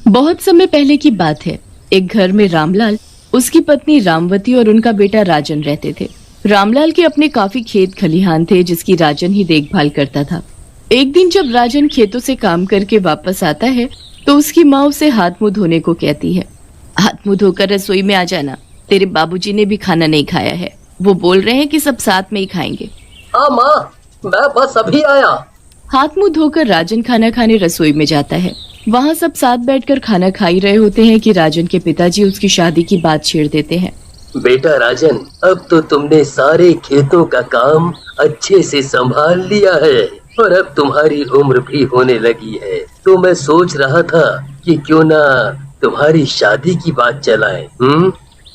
बहुत समय पहले की बात है। एक घर में रामलाल, उसकी पत्नी रामवती और उनका बेटा राजन रहते थे। रामलाल के अपने काफी खेत खलिहान थे जिसकी राजन ही देखभाल करता था। एक दिन जब राजन खेतों से काम करके वापस आता है तो उसकी माँ उसे हाथ मुंह धोने को कहती है। हाथ मुंह धोकर रसोई में आ जाना, तेरे बाबूजी ने भी खाना नहीं खाया है। वो बोल रहे हैं कि सब साथ में ही खाएंगे। हाँ माँ, मैं बस अभी आया। हाथ मुंह धोकर राजन खाना खाने रसोई में जाता है। वहाँ सब साथ बैठकर खाना खा ही रहे होते हैं कि राजन के पिताजी उसकी शादी की बात छेड़ देते हैं। बेटा राजन, अब तो तुमने सारे खेतों का काम अच्छे से संभाल लिया है और अब तुम्हारी उम्र भी होने लगी है, तो मैं सोच रहा था कि क्यों ना तुम्हारी शादी की बात चलाएं।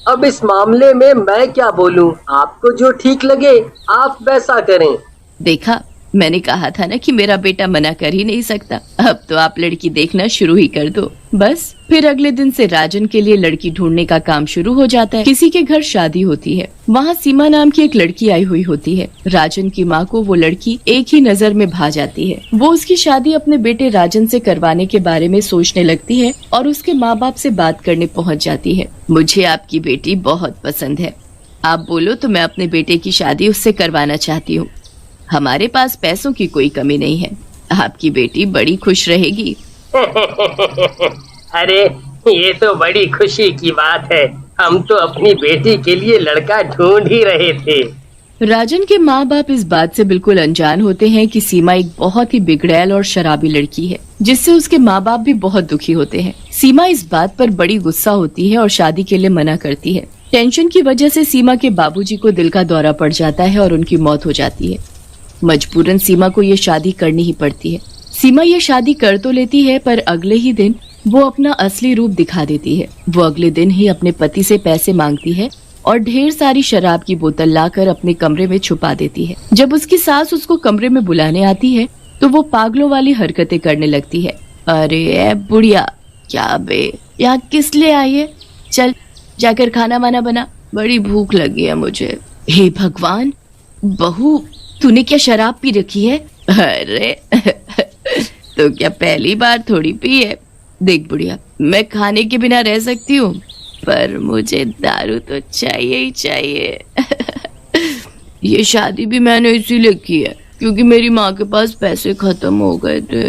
अब इस मामले में मैं क्या बोलूं? आपको जो ठीक लगे आप वैसा करें। देखा, मैंने कहा था ना कि मेरा बेटा मना कर ही नहीं सकता। अब तो आप लड़की देखना शुरू ही कर दो। बस फिर अगले दिन से राजन के लिए लड़की ढूंढने का काम शुरू हो जाता है। किसी के घर शादी होती है। वहाँ सीमा नाम की एक लड़की आई हुई होती है। राजन की माँ को वो लड़की एक ही नजर में भा जाती है। वो उसकी शादी अपने बेटे राजन से करवाने के बारे में सोचने लगती है और उसके माँ बाप से बात करने पहुँच जाती है। मुझे आपकी बेटी बहुत पसंद है, आप बोलो तो मैं अपने बेटे की शादी उससे करवाना चाहती हूँ। हमारे पास पैसों की कोई कमी नहीं है, आपकी बेटी बड़ी खुश रहेगी। अरे ये तो बड़ी खुशी की बात है, हम तो अपनी बेटी के लिए लड़का ढूंढ ही रहे थे। राजन के माँ बाप इस बात से बिल्कुल अनजान होते हैं कि सीमा एक बहुत ही बिगड़ैल और शराबी लड़की है, जिससे उसके माँ बाप भी बहुत दुखी होते हैं। सीमा इस बात पर बड़ी गुस्सा होती है और शादी के लिए मना करती है। टेंशन की वजह से सीमा के बाबूजी को दिल का दौरा पड़ जाता है और उनकी मौत हो जाती है। मजबूरन सीमा को ये शादी करनी ही पड़ती है। सीमा ये शादी कर तो लेती है पर अगले ही दिन वो अपना असली रूप दिखा देती है। वो अगले दिन ही अपने पति से पैसे मांगती है और ढेर सारी शराब की बोतल लाकर अपने कमरे में छुपा देती है। जब उसकी सास उसको कमरे में बुलाने आती है तो वो पागलों वाली हरकतें करने लगती है। अरे ए बुढ़िया, क्या बे, यहाँ किस लिए आई है? चल जाकर खाना वाना बना, बड़ी भूख लगी है मुझे। हे भगवान, बहू तूने क्या शराब पी रखी है? अरे तो क्या पहली बार थोड़ी पी है। देख बुढ़िया, मैं खाने के बिना रह सकती हूँ पर मुझे दारू तो चाहिए ही चाहिए। ये शादी भी मैंने इसीलिए की है क्योंकि मेरी माँ के पास पैसे खत्म हो गए थे।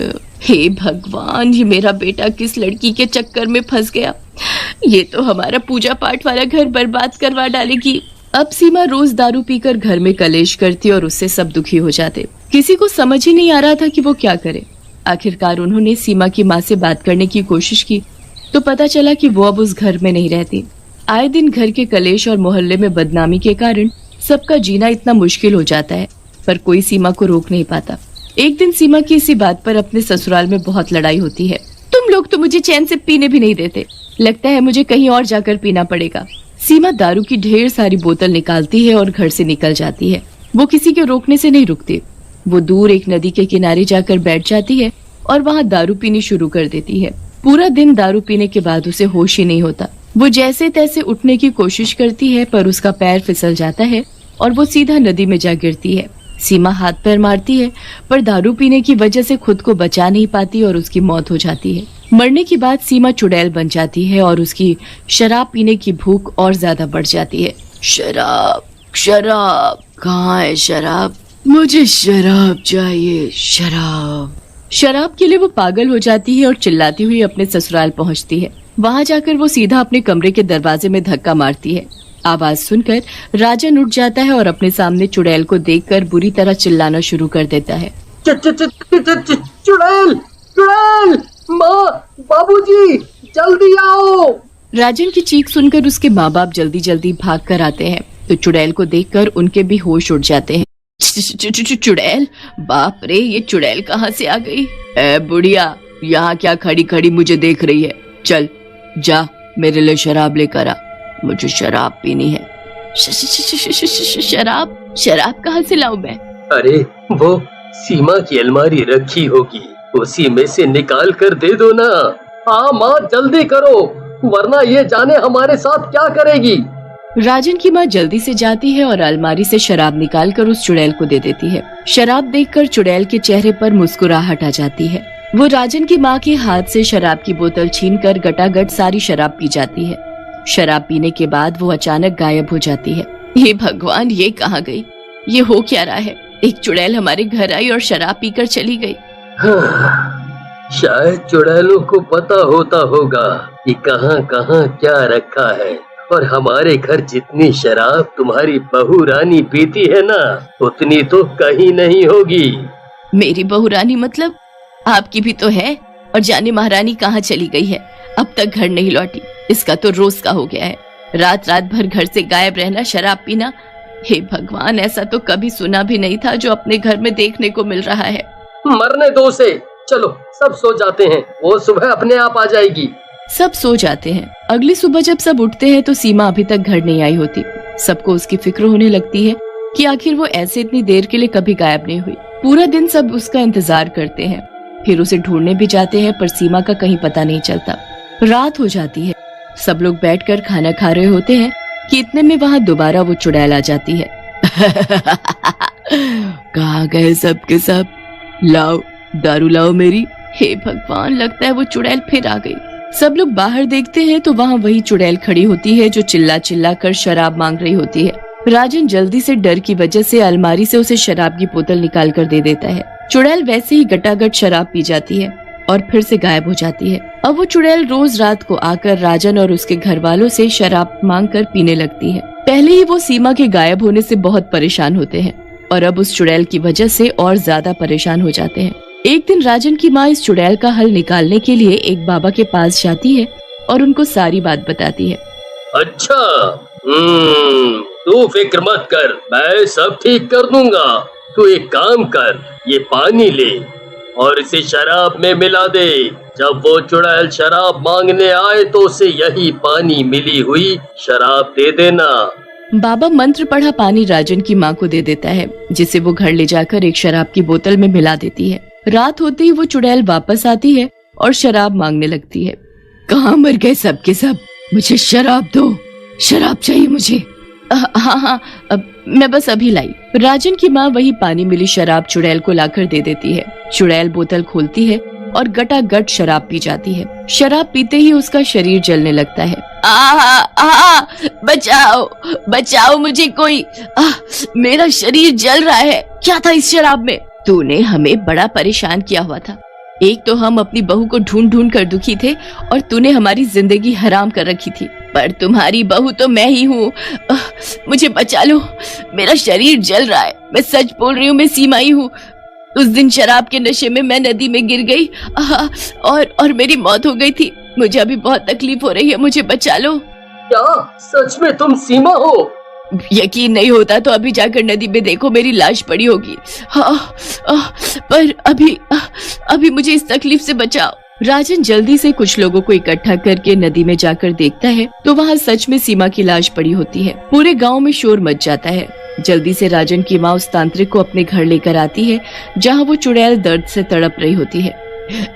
हे भगवान, ये मेरा बेटा किस लड़की के चक्कर में फंस गया। ये तो हमारा पूजा पाठ वाला घर बर्बाद करवा डालेगी। अब सीमा रोज दारू पीकर घर में कलेश करती और उससे सब दुखी हो जाते। किसी को समझ ही नहीं आ रहा था कि वो क्या करे। आखिरकार उन्होंने सीमा की माँ से बात करने की कोशिश की तो पता चला कि वो अब उस घर में नहीं रहती। आए दिन घर के कलेश और मोहल्ले में बदनामी के कारण सबका जीना इतना मुश्किल हो जाता है पर कोई सीमा को रोक नहीं पाता। एक दिन सीमा की इसी बात पर अपने ससुराल में बहुत लड़ाई होती है। तुम लोग तो मुझे चैन से पीने भी नहीं देते, लगता है मुझे कहीं और जाकर पीना पड़ेगा। सीमा दारू की ढेर सारी बोतल निकालती है और घर से निकल जाती है। वो किसी के रोकने से नहीं रुकती। वो दूर एक नदी के किनारे जाकर बैठ जाती है और वहाँ दारू पीनी शुरू कर देती है। पूरा दिन दारू पीने के बाद उसे होश ही नहीं होता। वो जैसे तैसे उठने की कोशिश करती है पर उसका पैर फिसल जाता है और वो सीधा नदी में जा गिरती है। सीमा हाथ पैर मारती है पर दारू पीने की वजह से खुद को बचा नहीं पाती और उसकी मौत हो जाती है। मरने के बाद सीमा चुड़ैल बन जाती है और उसकी शराब पीने की भूख और ज्यादा बढ़ जाती है। शराब, शराब, कहाँ है शराब? मुझे शराब चाहिए, शराब। शराब के लिए वो पागल हो जाती है और चिल्लाती हुई अपने ससुराल पहुंचती है। वहां जाकर वो सीधा अपने कमरे के दरवाजे में धक्का मारती है। आवाज सुनकर राजन उठ जाता है और अपने सामने चुड़ैल को देखकर बुरी तरह चिल्लाना शुरू कर देता है। चुड़ैल, चुड़ैल, माँ, बाबूजी, जल्दी आओ। राजन की चीख सुनकर उसके माँ बाप जल्दी जल्दी भाग कर आते हैं तो चुड़ैल को देखकर उनके भी होश उड़ जाते हैं। चुड़ैल, बाप रे, ये चुड़ैल कहाँ से आ गई? ए बुढ़िया, यहाँ क्या खड़ी खड़ी मुझे देख रही है? चल जा मेरे लिए शराब लेकर आ, मुझे शराब पीनी है। शराब? शराब कहाँ से लाऊं मैं? अरे वो सीमा की अलमारी रखी होगी, उसी में से निकाल कर दे दो ना। हाँ माँ, जल्दी करो वरना ये जाने हमारे साथ क्या करेगी। राजन की माँ जल्दी से जाती है और अलमारी से शराब निकालकर उस चुड़ैल को दे देती है। शराब देखकर चुड़ैल के चेहरे पर मुस्कुराहट आ जाती है। वो राजन की माँ के हाथ से शराब की बोतल छीनकर गटागट सारी शराब पी जाती है। शराब पीने के बाद वो अचानक गायब हो जाती है। हे भगवान, ये कहाँ गई? ये हो क्या रहा है? एक चुड़ैल हमारे घर आई और शराब पीकर चली गई। हाँ, शायद चुड़ैलों को पता होता होगा कि कहाँ कहाँ क्या रखा है, और हमारे घर जितनी शराब तुम्हारी बहू रानी पीती है ना, उतनी तो कहीं नहीं होगी। मेरी बहू रानी मतलब? आपकी भी तो है। और जाने महारानी कहाँ चली गई है? अब तक घर नहीं लौटी। इसका तो रोज का हो गया है। रात रात भर घर से गायब रहना, शराब पीना। हे भगवान, ऐसा तो कभी सुना भी नहीं था जो अपने घर में देखने को मिल रहा है। मरने दो उसे। चलो सब सो जाते हैं, वो सुबह अपने आप आ जाएगी। सब सो जाते हैं। अगली सुबह जब सब उठते हैं तो सीमा अभी तक घर नहीं आई होती। सबको उसकी फिक्र होने लगती है कि आखिर वो ऐसे इतनी देर के लिए कभी गायब नहीं हुई। पूरा दिन सब उसका इंतजार करते हैं, फिर उसे ढूंढने भी जाते हैं, पर सीमा का कहीं पता नहीं चलता। रात हो जाती है। सब लोग बैठकर खाना खा रहे होते हैं कि इतने में वहाँ दोबारा वो चुड़ैल आ जाती है। कहाँ गए सब के सब? लाओ दारू लाओ मेरी। हे भगवान, लगता है वो चुड़ैल फिर आ गई। सब लोग बाहर देखते हैं तो वहाँ वही चुड़ैल खड़ी होती है जो चिल्ला चिल्ला कर शराब मांग रही होती है। राजन जल्दी से डर की वजह से अलमारी से उसे शराब की बोतल निकाल कर दे देता है। चुड़ैल वैसे ही गटागट शराब पी जाती है और फिर से गायब हो जाती है। अब वो चुड़ैल रोज रात को आकर राजन और उसके घर वालों से शराब मांग कर पीने लगती है। पहले ही वो सीमा के गायब होने से बहुत परेशान होते हैं और अब उस चुड़ैल की वजह से और ज्यादा परेशान हो जाते हैं। एक दिन राजन की माँ इस चुड़ैल का हल निकालने के लिए एक बाबा के पास जाती है और उनको सारी बात बताती है। अच्छा, तू फिक्र मत कर, मैं सब ठीक कर दूंगा। तू एक काम कर, ये पानी ले और इसे शराब में मिला दे। जब वो चुड़ैल शराब मांगने आए तो उसे यही पानी मिली हुई शराब दे देना। बाबा मंत्र पढ़ा पानी राजन की माँ को दे देता है, जिसे वो घर ले जाकर एक शराब की बोतल में मिला देती है। रात होते ही वो चुड़ैल वापस आती है और शराब मांगने लगती है। कहाँ मर गए सब के सब? मुझे शराब दो, शराब चाहिए मुझे। हाँ, अब मैं बस अभी लाई। राजन की माँ वही पानी मिली शराब चुड़ैल को लाकर दे देती है। चुड़ैल बोतल खोलती है और गटागट शराब पी जाती है। शराब पीते ही उसका शरीर जलने लगता है। बचाओ बचाओ मुझे कोई, मेरा शरीर जल रहा है। क्या था इस शराब में? तूने हमें बड़ा परेशान किया हुआ था। एक तो हम अपनी बहू को ढूंढ ढूंढ कर दुखी थे और तूने हमारी जिंदगी हराम कर रखी थी, पर तुम्हारी बहू तो मैं ही हूँ। मुझे बचा लो, मेरा शरीर जल रहा है। मैं सच बोल रही हूँ, मैं सीमा ही हूँ। उस दिन शराब के नशे में मैं नदी में गिर गई और मेरी मौत हो गई थी। मुझे अभी बहुत तकलीफ हो रही है, मुझे बचा लो। क्या सच में तुम सीमा हो? यकीन नहीं होता तो अभी जाकर नदी में देखो, मेरी लाश पड़ी होगी। पर अभी मुझे इस तकलीफ से बचाओ। राजन जल्दी से कुछ लोगों को इकट्ठा करके नदी में जाकर देखता है तो वहाँ सच में सीमा की लाश पड़ी होती है। पूरे गांव में शोर मच जाता है। जल्दी से राजन की माँ उस तांत्रिक को अपने घर लेकर आती है, जहाँ वो चुड़ैल दर्द से तड़प रही होती है।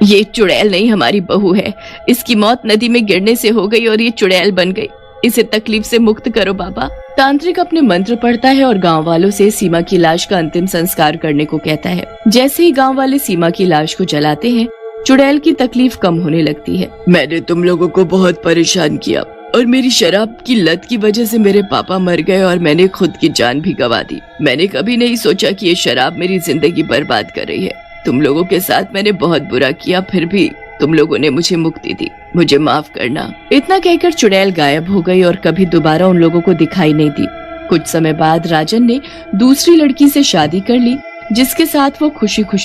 ये चुड़ैल नहीं, हमारी बहू है। इसकी मौत नदी में गिरने से हो गई और ये चुड़ैल बन गई। इसे तकलीफ से मुक्त करो बाबा। तांत्रिक अपने मंत्र पढ़ता है और गांव वालों से सीमा की लाश का अंतिम संस्कार करने को कहता है। जैसे ही गांव वाले सीमा की लाश को जलाते हैं, चुड़ैल की तकलीफ कम होने लगती है। मैंने तुम लोगों को बहुत परेशान किया और मेरी शराब की लत की वजह से मेरे पापा मर गए और मैंने खुद की जान भी गंवा दी। मैंने कभी नहीं सोचा कि ये शराब मेरी जिंदगी बर्बाद कर रही है। तुम लोगों के साथ मैंने बहुत बुरा किया, फिर भी तुम लोगों ने मुझे मुक्ति दी। मुझे माफ करना। इतना कहकर चुड़ैल गायब हो गई और कभी दोबारा उन लोगों को दिखाई नहीं दी। कुछ समय बाद राजन ने दूसरी लड़की से शादी कर ली, जिसके साथ वो खुशी खुशी